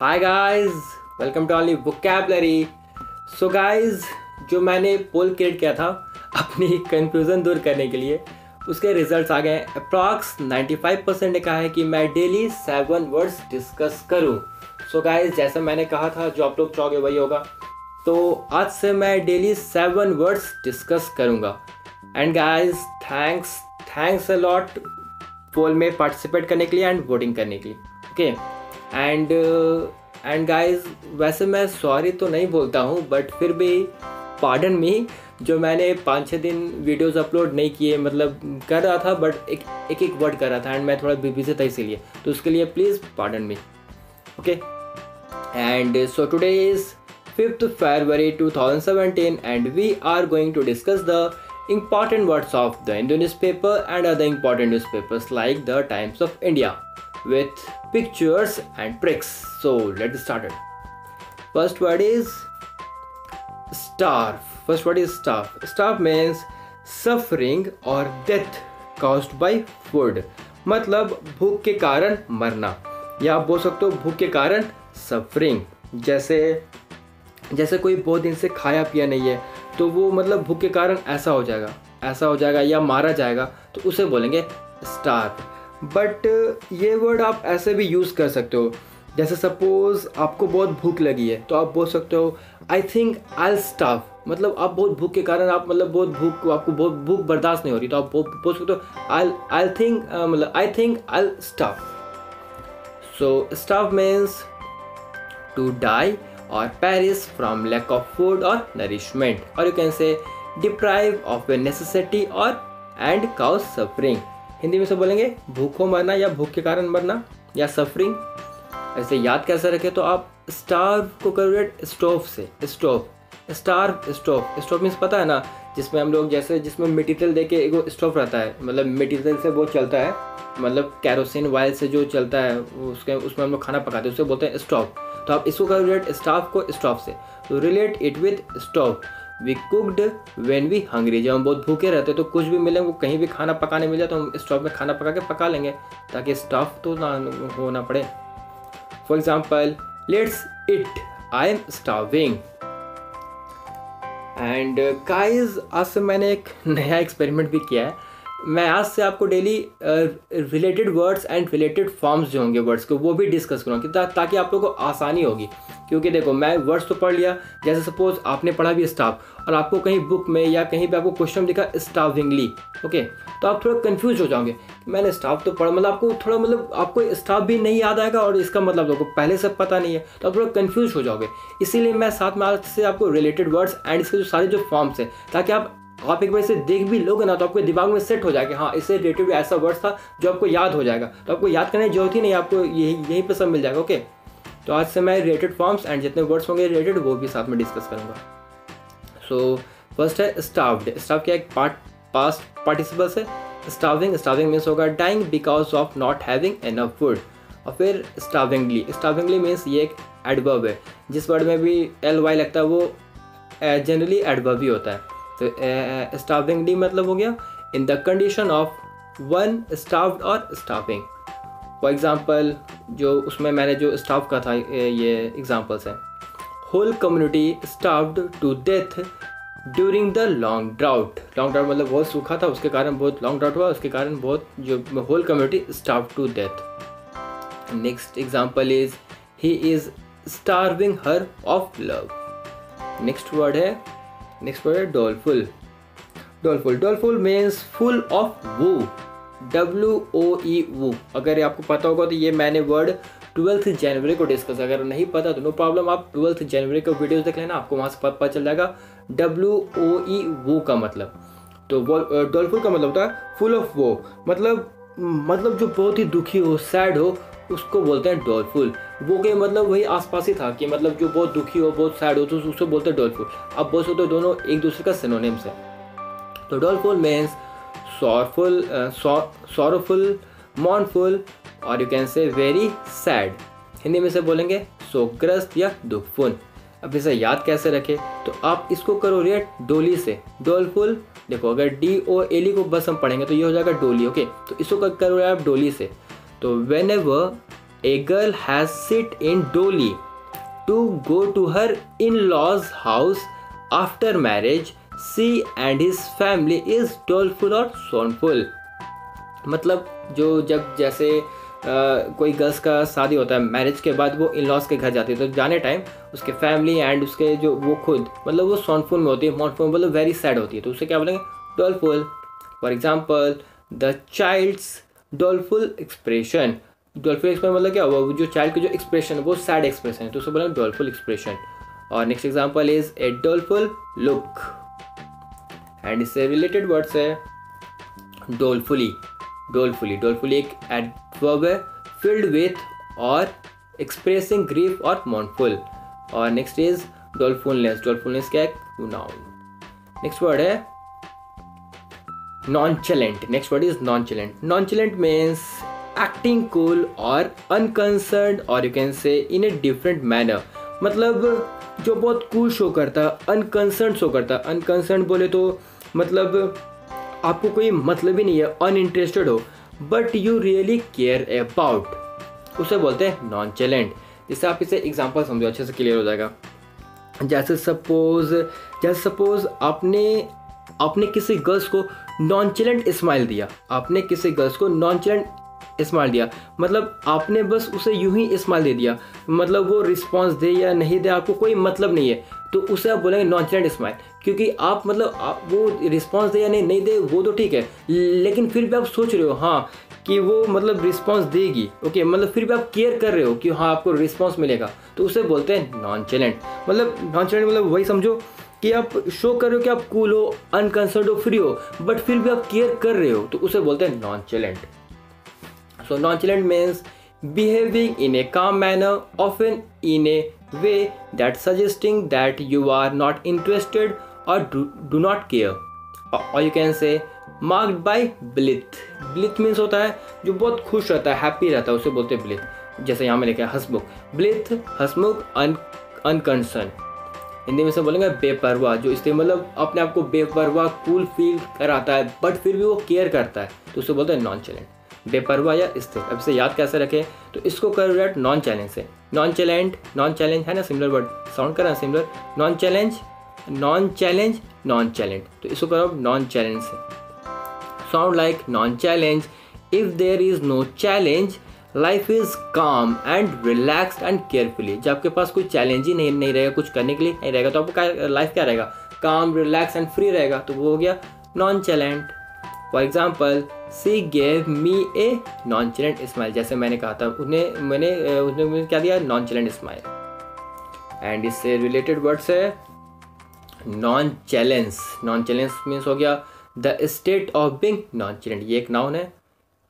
Hi guys, welcome to only vocabulary. So guys, जो मैंने पोल create किया था अपनी कंफ्यूजन दूर करने के लिए, उसके रिजल्ट्स आ गए। अप्रॉक्स 95% ने कहा है कि मैं डेली 7 वर्ड्स डिस्कस करूं। सो गाइस, जैसा मैंने कहा था जो आप लोग चाहोगे वही होगा। तो आज से मैं डेली 7 वर्ड्स डिस्कस करूंगा। And guys, thanks a lot poll में पार्टिसिपेट करने के लिए एंड वोटिंग करने के लिए। ओके, एंड गाइस, वैसे मैं सॉरी तो नहीं बोलता हूँ, बट फिर भी पार्डन मी, जो मैंने 5-6 दिन वीडियोस अपलोड नहीं किए, मतलब कर रहा था बट एक वर्ड कर रहा था एंड मैं थोड़ा बिजी था इसीलिए, तो उसके लिए please pardon me. Okay, and so today is 5th February 2017 and we are going to discuss the important words of the Hindu newspaper and other important newspapers like the Times of India with pictures and tricks. So let's start it. First word is starve. Starve means suffering or death caused by food. मतलब भूख के कारण मरना, या आप बोल सकते हो भूख के कारण सफरिंग। जैसे कोई बहुत दिन से खाया पिया नहीं है तो वो मतलब भूख के कारण ऐसा हो जाएगा या मारा जाएगा, तो उसे बोलेंगे स्टार्व। बट ये वर्ड आप ऐसे भी यूज़ कर सकते हो, जैसे सपोज आपको बहुत भूख लगी है तो आप बोल सकते हो आई थिंक आई स्टार्व। मतलब आप बहुत भूख के कारण आपको बहुत भूख बर्दाश्त नहीं हो रही, तो आप बोल सकते हो I think I starve. So starve means to die or perish from lack of food or nourishment, or you can say deprive of a necessity or and cause suffering. Hindi में से बोलेंगे भूखों मरना या भूख के कारण मरना या सफरिंग। ऐसे याद कैसे रखें, तो आप स्टार्व को करोगे स्टोव से। स्टोव मीन्स पता है ना, जिसमें हम लोग जिसमें मटेरियल दे के एक स्टोव रहता है, मतलब मटेरियल से वो चलता है, मतलब कैरोसिन ऑयल से जो चलता है उसमें हम लोग खाना पकाते हैं, उसे बोलते हैं स्टोव। तो आप इसको रिलेट स्टाफ को स्टोव से, तो relate it with stove. We cooked when we hungry, जब हम बहुत भूखे रहते हैं तो कुछ भी मिले, वो कहीं भी खाना पकाने मिल जाए तो हम स्टोव में खाना पका के पका लेंगे, ताकि स्टफ तो ना होना पड़े। For example, let's it, I am starving. And guys, आज से मैंने एक नया एक्सपेरिमेंट भी किया है। मैं आज से आपको daily related words and related forms जो होंगे वर्ड्स के, वो भी डिस्कस करूँगा ताकि आप लोगों को आसानी होगी। क्योंकि देखो, मैं वर्ड्स तो पढ़ लिया, जैसे सपोज आपने पढ़ा भी स्टाफ, और आपको कहीं बुक में या कहीं पे आपको क्वेश्चन दिखा स्टार्विंगली, ओके, तो आप थोड़ा कंफ्यूज हो जाओगे। मैंने स्टाफ तो पढ़ा, मतलब आपको स्टाफ भी नहीं याद आएगा और इसका मतलब आपको पहले से पता नहीं है, तो आप थोड़ा कंफ्यूज हो जाओगे। इसीलिए मैं साथ में आज से आपको रिलेटेड वर्ड्स एंड इसके जो सारे जो फॉर्म्स हैं, ताकि आप एक बार इसे देख भी लोगे ना तो आपके दिमाग में सेट हो जाएगा, हाँ इससे रिलेटेड ऐसा वर्ड्स था जो आपको याद हो जाएगा, तो आपको याद करने की जरूरत ही नहीं, आपको यहीं पे सब मिल जाएगा। ओके, तो आज से मैं रिलेटेड फॉर्म्स एंड जितने वर्ड्स होंगे रिलेटेड वो भी साथ में डिस्कस करूंगा। सो फर्स्ट है स्टार्व्ड। स्टार्व क्या एक पास्ट पार्टिसिपल से। स्टार्विंग मीन्स होगा dying because of not having enough food. और फिर स्टार्विंगली मीन्स ये एक एडवर्ब है, जिस वर्ड में भी ly लगता है वो जनरली एडवर्ब ही होता है। तो स्टार्विंगली मतलब हो गया in the condition of one starved और स्टार्विंग। फॉर एग्जाम्पल, जो उसमें मैंने जो स्टार्व का था ये एग्जाम्पल्स हैं। Whole community starved to death during the long drought. Long drought मतलब बहुत सूखा था, उसके कारण बहुत लॉन्ग ड्राउट हुआ, उसके कारण बहुत जो whole community starved to death. Next example is he is starving her of love. Next word है doleful. Doleful means full of woe, WOE woe. अगर ये आपको पता होगा तो ये मैंने वर्ड 12th जनवरी को डिस्कस, अगर नहीं पता तो नो प्रॉब्लम, आप 12th जनवरी को वीडियोस देख लेना, आपको वहाँ से पता चल जाएगा WOE वू का मतलब। तो डॉलफुल का मतलब होता है फुल ऑफ वो, मतलब जो बहुत ही दुखी हो, सैड हो, उसको बोलते हैं डॉलफुल। वो के मतलब वही आसपास ही था कि मतलब जो बहुत दुखी हो, बहुत सैड हो, तो उसको बोलते हैं डॉलफुल। अब बोल सकते हो दोनों एक दूसरे का सिनोनिम्स है। तो डॉलफुल मीन्स सॉरफुल, मॉर्नफुल, और यू कैन से वेरी सैड। हिंदी में से बोलेंगे शोकग्रस्त या दुखफुन। अब इसे याद कैसे रखें, तो आप इसको करो रिलेट डोली से। डॉलफुल देखो, अगर DOLE को बस हम पढ़ेंगे तो ये हो जाएगा डोली। ओके, तो इसको करो आप डोली से। तो when ever a girl has sit in Dolly to go to her in-laws house after marriage, she and his family is doleful or scornful। मतलब जो जब जैसे कोई गर्ल्स का शादी होता है, मैरिज के बाद वो इन लॉज के घर जाती है, तो जाने टाइम उसके फैमिली एंड उसके जो वो खुद मतलब वो सॉन्फुल में होती है, मॉन्फुल मतलब वेरी सैड होती है, तो उसे क्या बोलेंगे, doleful. For example the child's doleful expression. Doleful expression मतलब क्या हुआ, जो चाइल्ड की जो एक्सप्रेशन है वो सैड एक्सप्रेशन है, तो उसे बोलेंगे डॉलफुल एक्सप्रेशन। और next example is a doleful look, and इससे रिलेटेड वर्ड्स है डॉलफुली। डॉलफुली एक एडवर्ब है फिल्ड विथ और एक्सप्रेसिंग ग्रीफ और मॉर्नफुल। और नेक्स्ट इज डॉलफुलनेस। डॉलफुलनेस क्या है, नाउन। नेक्स्ट वर्ड है nonchalant. Next word is nonchalant. Nonchalant means acting cool और अनकंसर्न्ड, और यू कैन से इन ए डिफरेंट मैनर। मतलब जो बहुत कूल शो करता है, अनकंसर्न्ड शो करता है। अनकंसर्न्ड बोले तो मतलब आपको कोई मतलब ही नहीं है, अनइंटरेस्टेड हो, but you really care about, उसे बोलते हैं नॉनचलेंट। जैसे आप इसे एग्जांपल समझो, अच्छे से क्लियर हो जाएगा। जैसे सपोज आपने किसी गर्ल्स को नॉनचलेंट स्माइल दिया, आपने किसी गर्ल्स को नॉनचलेंट स्माइल दिया, मतलब आपने बस उसे यूं ही स्माइल दे दिया, मतलब वो रिस्पॉन्स दे या नहीं दे आपको कोई मतलब नहीं है, तो उसे आप बोलेंगे नॉनचलेंट स्माइल। क्योंकि आप मतलब वो रिस्पॉन्स दे या नहीं दे वो तो ठीक है, लेकिन फिर भी आप सोच रहे हो हाँ कि वो मतलब रिस्पॉन्स देगी, ओके, मतलब फिर भी आप केयर कर रहे हो कि हाँ आपको रिस्पॉन्स मिलेगा, तो उसे बोलते हैं नॉनचलेंट। मतलब नॉनचलेंट मतलब वही समझो कि आप शो कर रहे हो कि आप कूल हो, अनकंसर्न्ड हो, फ्री हो, बट फिर भी आप केयर कर रहे हो, तो उसे बोलते हैं नॉनचलेंट। So nonchalant means behaving in a calm manner, often in a way that suggesting that you are not interested or do not care. Or you can say marked by blith. Blith means होता है जो बहुत खुश रहता है, happy रहता है, उसे बोलते हैं blith। जैसे यहाँ में लिखा है हंसमुख, blith हंसमुख, अनकंसर्न। हिंदी में से बोलेंगे बेपरवाह, जो इसलिए मतलब अपने आप को बेपरवाह कूल फील कराता है, बट फिर भी वो केयर करता है, तो उसे बोलते हैं नॉनचलेंट। बेपरवाह या स्थिर। अब इसे याद कैसे रखें, तो इसको कर रेट नॉन चैलेंज से। नॉन चैलेंज है ना, सिमिलर वर्ड साउंड कर रहा है सिमिलर। नॉन चैलेंज, तो इसको करो नॉन चैलेंज से। Sound like non challenge. If there is no challenge life is calm and relaxed and carefully. जब आपके पास कोई चैलेंज ही नहीं रहेगा, कुछ करने के लिए नहीं रहेगा, तो आपका लाइफ क्या रहेगा, काम, रिलैक्स एंड फ्री रहेगा, तो वो हो गया nonchalant. For example she gave me a nonchalant smile. जैसे मैंने कहा था उसने क्या दिया, नॉन चैलेंट स्माइल। एंड इससे रिलेटेड वर्ड्स है nonchalance. Nonchalance means हो गया the state of being nonchalant, ये एक नाउन है।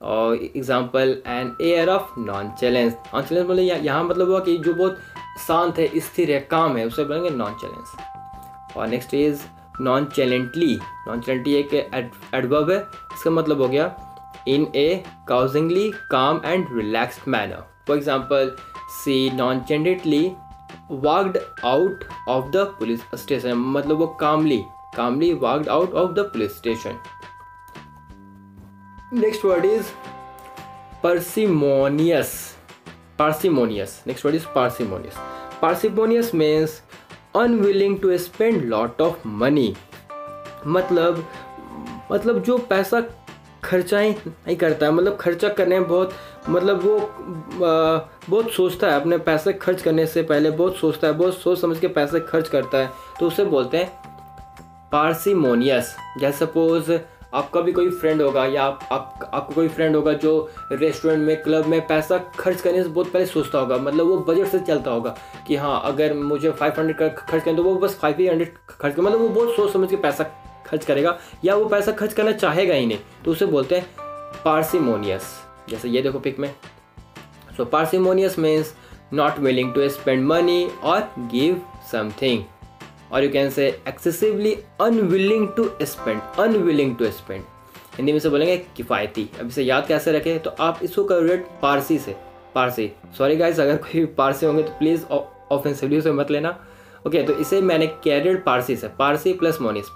और example an air of nonchalance. Nonchalance मतलब यहाँ मतलब हुआ कि जो बहुत शांत है, स्थिर है, काम है, उसे बोलेंगे नॉन चैलेंज। और नेक्स्ट इज नॉन चैलेंटली। नॉन चैलेंटली एक एडवर्ब है, इसका मतलब हो गया इन ए काउजिंगली calm and relaxed manner. For example सी nonchalantly walked out of the police station, मतलब वो calmly walked out of the police station. Next word is parsimonious. Next word is parsimonious. Parsimonious means unwilling to spend lot of money. मतलब जो पैसा खर्चा ही नहीं करता है, मतलब खर्चा करने में बहुत मतलब वो बहुत सोचता है, अपने पैसे खर्च करने से पहले बहुत सोचता है, बहुत सोच समझ के पैसे खर्च करता है, तो उसे बोलते हैं पार्सिमोनियस। जैसे सपोज आपका भी कोई फ्रेंड होगा या आपको कोई फ्रेंड होगा जो रेस्टोरेंट में, क्लब में पैसा खर्च करने से बहुत पहले सोचता होगा, मतलब वो बजट से चलता होगा कि हाँ अगर मुझे 500 का खर्च करें तो वो बस 500 खर्च करें, मतलब वो बहुत सोच समझ के पैसा खर्च करेगा या वो पैसा खर्च करना चाहेगा ही नहीं, तो उसे बोलते हैं पार्सिमोनियस। जैसे ये देखो पिक में, so parsimonious means not willing to spend money और गिव समथिंग, और you can say excessively unwilling to spend. Hindi में से बोलेंगे किफ़ायती। अब इसे याद कैसे रखें, तो आप इसको करेक्ट पारसी से, सॉरी गाइस अगर कोई पारसी होंगे तो प्लीज़ ऑफेंसिवली उसे मत लेना, ओके। तो इसे मैंने कैरियड पारसी से, पारसी प्लस मोनियस।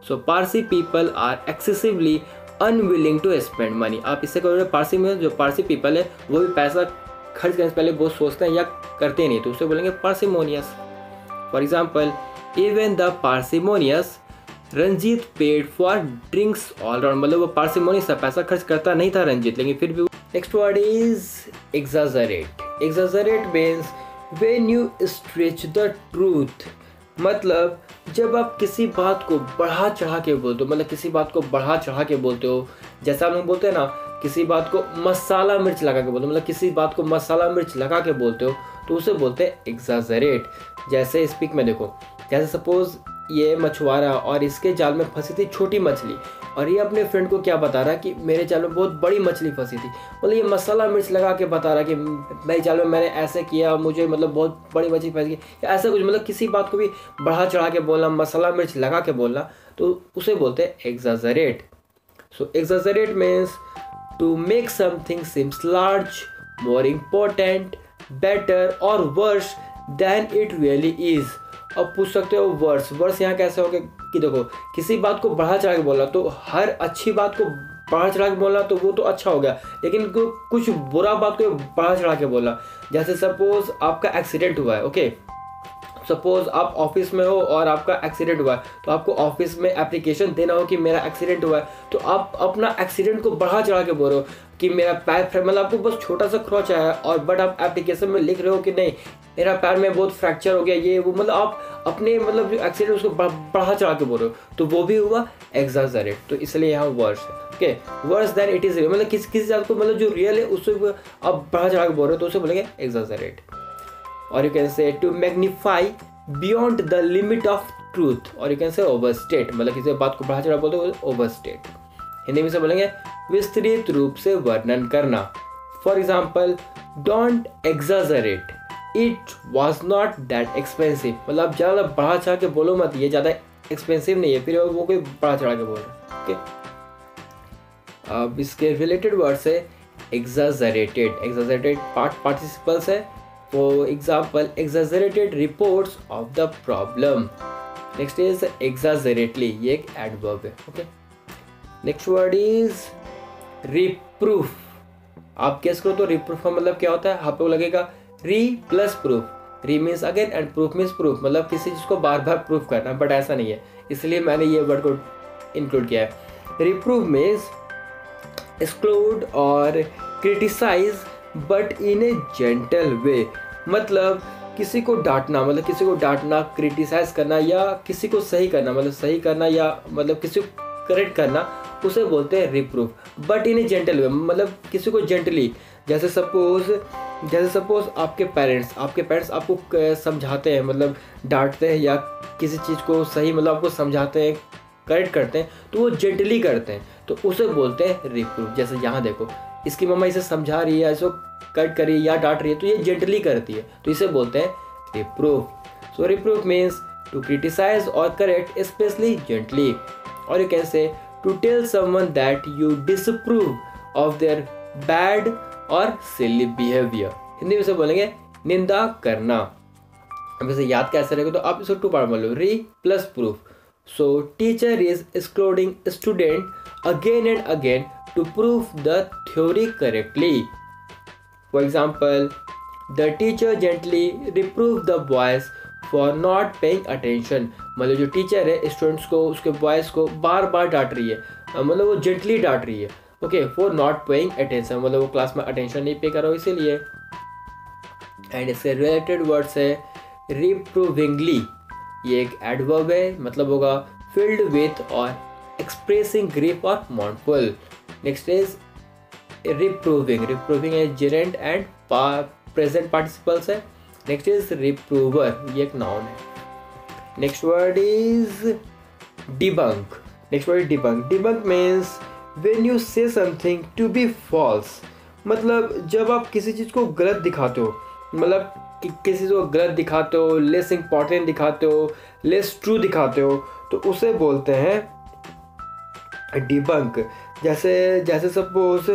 So Parsi people are excessively unwilling to spend money. आप इससे कहोगे पारसी में जो पारसी पीपल है वो भी पैसा खर्च करने से पहले बहुत सोचते हैं या करते नहीं, तो उसे बोलेंगे parsimonious. For example, even the parsimonious Ranjit paid for drinks all round, मतलब वो पार्सिमोनियस था, पैसा खर्च करता नहीं था रंजीत, लेकिन फिर भी। Next word is exaggerate. Exaggerate means when you stretch the truth, मतलब जब आप किसी बात को बढ़ा चढ़ा के बोलते हो, मतलब किसी बात को बढ़ा चढ़ा के बोलते हो, जैसा हम लोग बोलते हैं ना, किसी बात को मसाला मिर्च लगा के बोलते हो, मतलब किसी बात को मसाला मिर्च लगा के बोलते हो, तो उसे बोलते हैं एग्जाजरेट। जैसे स्पीक में देखो, जैसे सपोज ये मछुआरा और इसके जाल में फंसी थी छोटी मछली, और ये अपने फ्रेंड को क्या बता रहा है कि मेरे जाल में बहुत बड़ी मछली फंसी थी, मतलब ये मसाला मिर्च लगा के बता रहा है कि मेरे जाल में मैंने ऐसे किया, मुझे मतलब बहुत बड़ी मछली फंस गई, या ऐसा कुछ, मतलब किसी बात को भी बढ़ा चढ़ा के बोलना, मसाला मिर्च लगा के बोलना, तो उसे बोलते हैं exaggerate. So exaggerate means to make something seems large, more important, better और worse than it really is. अब पूछ सकते हो वर्स, वर्स यहाँ कैसे होगा कि देखो किसी बात को बढ़ा चढ़ा के बोलना, तो हर अच्छी बात को बढ़ा चढ़ा के बोलना तो वो तो अच्छा हो गया, लेकिन कुछ बुरा बात को बढ़ा चढ़ा के बोलना, जैसे सपोज आपका एक्सीडेंट हुआ है, ओके, सपोज आप ऑफिस में हो और आपका एक्सीडेंट हुआ है, तो आपको ऑफिस में एप्लीकेशन देना हो कि मेरा एक्सीडेंट हुआ है, तो आप अपना एक्सीडेंट को बढ़ा चढ़ा के बोल रहे हो कि मेरा पैर, मतलब आपको बस छोटा सा खरोच आया है, और बट आप एप्लीकेशन में लिख रहे हो कि नहीं मेरा पैर में बहुत फ्रैक्चर हो गया, ये वो, मतलब आप अपने मतलब जो एक्सीडेंट उसको बढ़ा चढ़ा के बोल रहे हो, तो वो भी हुआ एग्जाजरेट। तो इसलिए यहाँ वर्स है, okay, verse than it is real, मतलब किसी चीज़ को मतलब जो रियल है उससे आप बढ़ा चढ़ा के बोल रहे हो, तो उसे बोलेंगे एग्जाजरेट। और you can say to magnify beyond the limit of truth, और यू कैन से ओवरस्टेट, मतलब किसी बात को बढ़ा चढ़ा बोलते हो ओवरस्टेट। हिंदी में से बोलेंगे विस्तृत रूप से वर्णन करना। For example, don't exaggerate, it was not that expensive, मतलब ज़्यादा बढ़ा चढ़ा के बोलो मत, ये ज़्यादा एक्सपेंसिव नहीं है, फिर वो कोई बढ़ा चढ़ा के बोल रहा है, ओके। अब इसके रिलेटेड वर्ड्स है एग्जाजरेटेड। एग्जाजरेटेड पार्टिसिपल्स है, for example exaggerated reports of the problem. Next is exaggeratedly, ये एक एडवर्ब है, okay. Next word is reproof. आप गेस करो तो रिप्रूफ का मतलब क्या होता है, आपको लगेगा री प्लस प्रूफ, री means again and proof means proof, मतलब किसी चीज को बार बार प्रूफ करना, बट ऐसा नहीं है, इसलिए मैंने ये वर्ड को इंक्लूड किया है। रिप्रूफ मीन्स एक्सक्लूड और criticise but in a gentle way, मतलब किसी को डांटना, मतलब किसी को डांटना, क्रिटिसाइज करना, या किसी को सही करना, मतलब सही करना, या मतलब किसी को करेक्ट करना, उसे बोलते हैं reproof, but in a gentle way, मतलब किसी को जेंटली। जैसे सपोज आपके पेरेंट्स आपको समझाते हैं, मतलब डांटते हैं या किसी चीज़ को सही मतलब आपको समझाते हैं, करेक्ट करते हैं, तो वो जेंटली करते हैं, तो उसे बोलते हैं रिप्रूफ। जैसे यहाँ देखो, इसकी मम्मा इसे समझा रही है, इसको कट कर रही है या डांट रही है, तो ये जेंटली करती है, तो इसे बोलते हैं reproof. So reproof means to criticise और करेक्ट स्पेशली जेंटली, और you can say to tell someone that you disapprove of their bad और सिली बिहेवियर। हिंदी में से बोलेंगे निंदा करना। अब इसे याद कैसे रहेगा, तो आप इसको टू पार्ट बोलो, री plus proof. So teacher is excluding student again and again to prove the theory correctly. For example, the teacher gently reproved the boys for not paying attention, मतलब जो टीचर है स्टूडेंट्स को, उसके boys को बार बार डांट रही है, मतलब वो जेंटली डांट रही है, okay, for not paying attention, मतलब वो क्लास में अटेंशन नहीं पे कर रहा हो इसीलिए। एंड इससे रिलेटेड वर्ड्स है रिप्रूविंगली, ये एक एडवर्ब है, मतलब होगा फिल्ड विथ और एक्सप्रेसिंग ग्रीफ और mournful. Next is reproving, reproving है जेरेंट एंड प्रेजेंट पार्टिसिपल्स है। नेक्स्ट इज रिप्रूवर, ये एक नाउन है। Next word is debunk. Next word debunk. Debunk means when you say something to be false, मतलब जब आप किसी चीज़ को गलत दिखाते हो, मतलब किसी चीज़ को गलत दिखाते हो, लेस इंपॉर्टेंट दिखाते हो, लेस ट्रू दिखाते हो, तो उसे बोलते हैं डिबंक। जैसे सपोज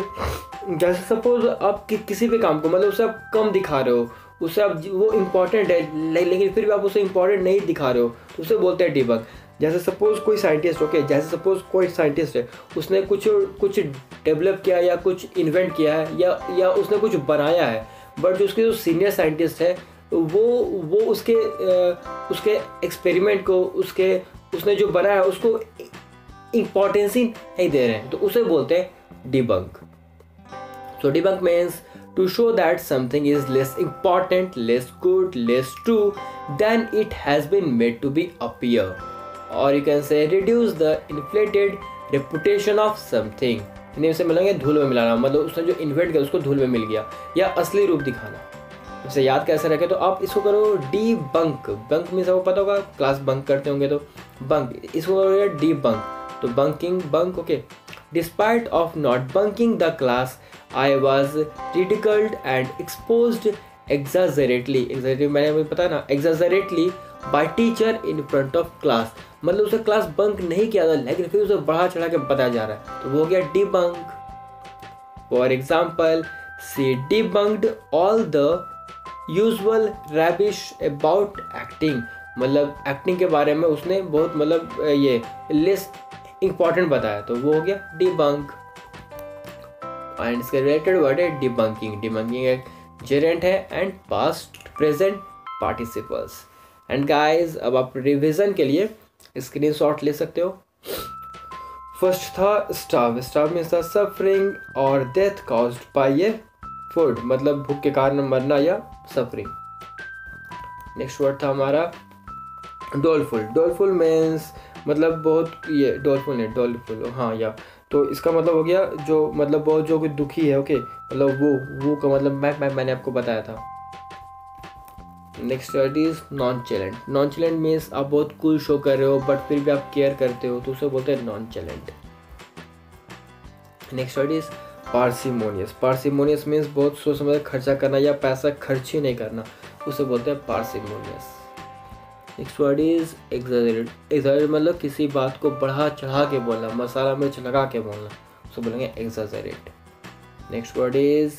आप किसी भी काम को, मतलब उसे आप कम दिखा रहे हो, उसे आप वो इम्पोर्टेंट है लेकिन फिर भी आप उसे इम्पोर्टेंट नहीं दिखा रहे हो, तो उसे बोलते हैं डिबंक। जैसे सपोज कोई साइंटिस्ट, ओके, जैसे सपोज कोई साइंटिस्ट है, उसने कुछ डेवलप किया या कुछ इन्वेंट किया है या उसने कुछ बनाया है, बट जो उसके जो सीनियर साइंटिस्ट है वो उसके एक्सपेरिमेंट को, उसने जो बनाया है उसको इम्पोर्टेंस ही नहीं दे रहे हैं, तो उसे बोलते हैं debunk. So debunk means to show that something is less important, less good, less true than it has been made to be appear, or you can say reduce the inflated reputation of something। इन्हें से मिलेंगे धूल में मिलाना, मतलब उसने जो invent किया उसको धूल में मिल गया, या असली रूप दिखाना। इसे याद कैसे रखें, तो आप इसको करो डी बंक। बंक मीन्स आपको पता होगा, क्लास बंक करते होंगे तो बंक, इसको करो डी बंक, तो bunking bunk, okay. Despite of not bunking the class I was ridiculed and exposed exaggerately मैंने पता ना, exaggerately by teacher in front of class, मतलब उसे क्लास बंक नहीं किया था लेकिन फिर उसे बढ़ा चढ़ा के बताया जा रहा है, तो वो हो गया debunk। For example, she debunked all the usual rubbish about acting, मतलब एक्टिंग के बारे में उसने बहुत मतलब ये लेस इंपॉर्टेंट बताया, तो वो हो गया debunk। एंड इसके रिलेटेड वर्ड है डिबंकिंग। डिबंकिंग एक जेरेंट है and past present participles. And guys, अब आप रिवीजन के लिए स्क्रीनशॉट ले सकते हो। फर्स्ट था स्टार्व। स्टार्व मीन्स था सफरिंग और death caused by A food, मतलब भूख के कारण मरना या सफरिंग। नेक्स्ट वर्ड था हमारा डोलफुल। डोलफुल मीन्स मतलब बहुत, ये डोलफुल है, डोलफुल, हाँ, या तो इसका मतलब हो गया जो मतलब बहुत जो कोई दुखी है, ओके, मतलब वो का मतलब मैंने आपको बताया था। Next word is nonchalant. Nonchalant means आप बहुत कूल शो कर रहे हो बट फिर भी आप केयर करते हो, तो उसे बोलते हैं nonchalant. Next word is parsimonious. Parsimonious means बहुत सोच समझ खर्चा करना या पैसा खर्च ही नहीं करना, उसे बोलते हैं parsimonious. Next word is exaggerate. Exaggerate मतलब किसी बात को बढ़ा चढ़ा के बोलना, मसाला मिर्च लगा के बोलना, उसको बोलेंगे exaggerate. Next word is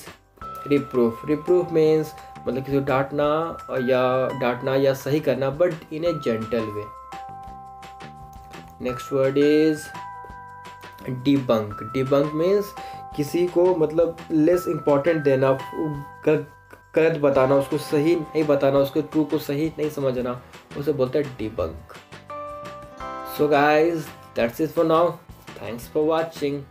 reproof. Reproof means मतलब किसी को डांटना या सही करना but in a gentle way. Next word is debunk. Debunk means किसी को मतलब लेस इम्पोर्टेंट देना, गलत बताना, उसको सही नहीं बताना, उसको ट्रू को सही नहीं समझना, उसे बोलते हैं debunk. So guys, that's it for now. Thanks for watching.